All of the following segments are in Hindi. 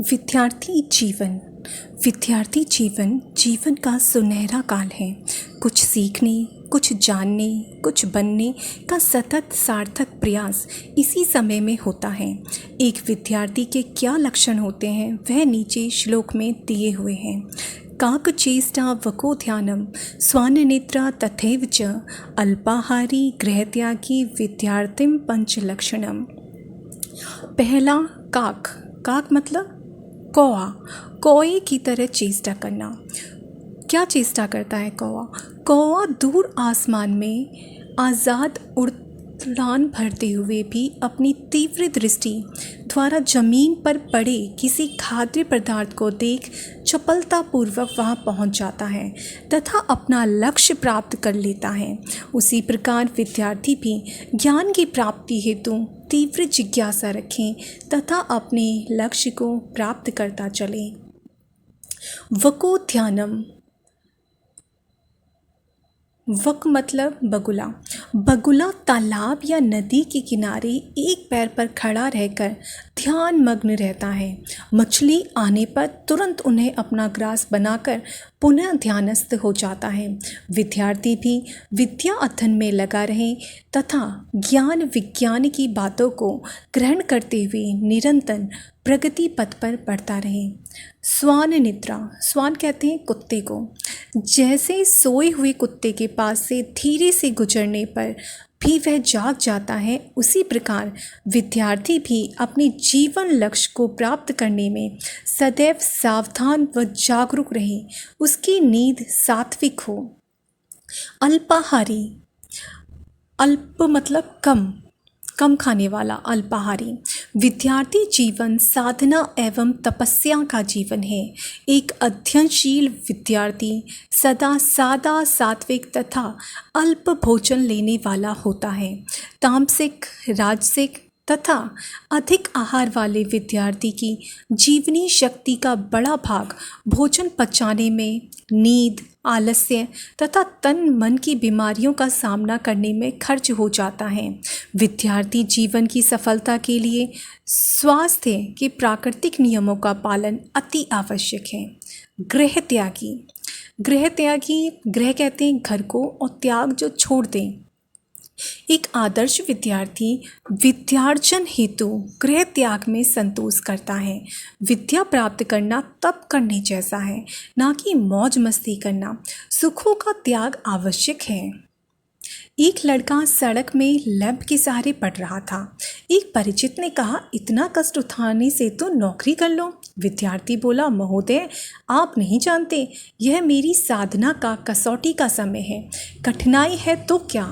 विद्यार्थी जीवन। विद्यार्थी जीवन जीवन का सुनहरा काल है। कुछ सीखने, कुछ जानने, कुछ बनने का सतत सार्थक प्रयास इसी समय में होता है। एक विद्यार्थी के क्या लक्षण होते हैं वह नीचे श्लोक में दिए हुए हैं। काकचेष्टा वको ध्यानम स्वान्निद्रा तथैव च अल्पाहारी गृहत्यागी विद्यार्थिम पंचलक्षणम। पहला काक। काक मतलब कौआ। कौए की तरह चेष्टा करना। क्या चेष्टा करता है कौआ? कौआ दूर आसमान में आज़ाद उड़ान भरते हुए भी अपनी तीव्र दृष्टि द्वारा जमीन पर पड़े किसी खाद्य पदार्थ को देख चपलतापूर्वक वहां पहुंच जाता है तथा अपना लक्ष्य प्राप्त कर लेता है। उसी प्रकार विद्यार्थी भी ज्ञान की प्राप्ति हेतु तीव्र जिज्ञासा रखें तथा अपने लक्ष्य को प्राप्त करता चले। वको ध्यानम। वक मतलब बगुला। बगुला तालाब या नदी के किनारे एक पैर पर खड़ा रहकर ध्यान मग्न रहता है। मछली आने पर तुरंत उन्हें अपना ग्रास बनाकर पुनः ध्यानस्थ हो जाता है। विद्यार्थी भी विद्या अध्ययन में लगा रहे तथा ज्ञान विज्ञान की बातों को ग्रहण करते हुए निरंतर प्रगति पथ पर बढ़ता रहे। स्वान निद्रा। स्वान कहते हैं कुत्ते को। जैसे सोए हुए कुत्ते के पास से धीरे से गुजरने पर भी वह जाग जाता है, उसी प्रकार विद्यार्थी भी अपने जीवन लक्ष्य को प्राप्त करने में सदैव सावधान व जागरूक रहे। उसकी नींद सात्विक हो। अल्पाहारी। अल्प मतलब कम, कम खाने वाला, अल्पाहारी। विद्यार्थी जीवन साधना एवं तपस्या का जीवन है। एक अध्ययनशील विद्यार्थी सदा सादा, सात्विक तथा अल्प भोजन लेने वाला होता है। तामसिक, राजसिक तथा अधिक आहार वाले विद्यार्थी की जीवनी शक्ति का बड़ा भाग भोजन पचाने में, नींद, आलस्य तथा तन मन की बीमारियों का सामना करने में खर्च हो जाता है। विद्यार्थी जीवन की सफलता के लिए स्वास्थ्य के प्राकृतिक नियमों का पालन अति आवश्यक है। गृह त्यागी। गृह त्यागी, गृह कहते हैं घर को, और त्याग जो छोड़ दें। एक आदर्श विद्यार्थी विद्यार्जन हेतु गृह त्याग में संतोष करता है। विद्या प्राप्त करना तप करने जैसा है, ना कि मौज मस्ती करना। सुखों का त्याग आवश्यक है। एक लड़का सड़क में लैंप के सहारे पड़ रहा था। एक परिचित ने कहा, इतना कष्ट उठाने से तो नौकरी कर लो। विद्यार्थी बोला, महोदय आप नहीं जानते, यह मेरी साधना का कसौटी का समय है। कठिनाई है तो क्या,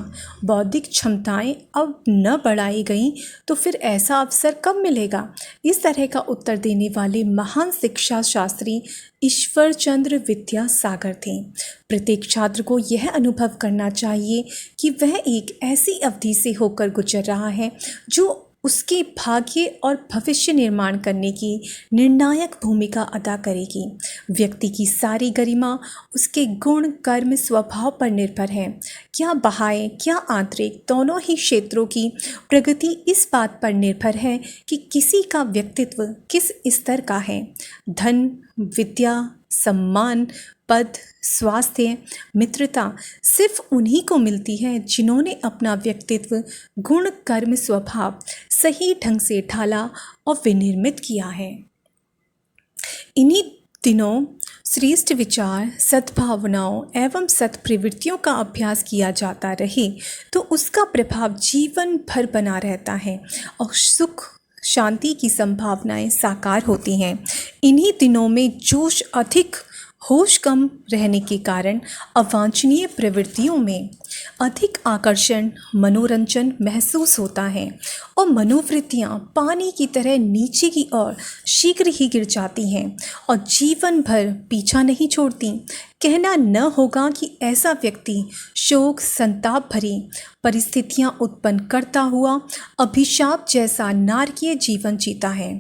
बौद्धिक क्षमताएं अब न बढ़ाई गई तो फिर ऐसा अवसर कब मिलेगा? इस तरह का उत्तर देने वाले महान शिक्षा शास्त्री ईश्वर चंद्र विद्यासागर थे। प्रत्येक छात्र को यह अनुभव करना चाहिए कि वह एक ऐसी अवधि से होकर गुजर रहा है जो उसके भाग्य और भविष्य निर्माण करने की निर्णायक भूमिका अदा करेगी। व्यक्ति की सारी गरिमा उसके गुण, कर्म, स्वभाव पर निर्भर है। क्या बाह्य, क्या आंतरिक, दोनों ही क्षेत्रों की प्रगति इस बात पर निर्भर है कि किसी का व्यक्तित्व किस स्तर का है। धन, विद्या, सम्मान, पद, स्वास्थ्य, मित्रता सिर्फ उन्हीं को मिलती है जिन्होंने अपना व्यक्तित्व, गुण, कर्म, स्वभाव सही ढंग से ढाला और विनिर्मित किया है। इन्हीं दिनों श्रेष्ठ विचार, सद्भावनाओं एवं सत्प्रवृत्तियों का अभ्यास किया जाता रहे तो उसका प्रभाव जीवन भर बना रहता है और सुख शांति की संभावनाएं साकार होती हैं। इन्हीं दिनों में जोश अधिक, होश कम रहने के कारण अवांछनीय प्रवृत्तियों में अधिक आकर्षण, मनोरंजन महसूस होता है और मनोवृत्तियाँ पानी की तरह नीचे की ओर शीघ्र ही गिर जाती हैं और जीवन भर पीछा नहीं छोड़ती। कहना न होगा कि ऐसा व्यक्ति शोक, संताप भरी परिस्थितियाँ उत्पन्न करता हुआ अभिशाप जैसा नारकीय जीवन जीता है।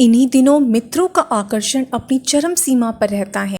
इन्हीं दिनों मित्रों का आकर्षण अपनी चरम सीमा पर रहता है।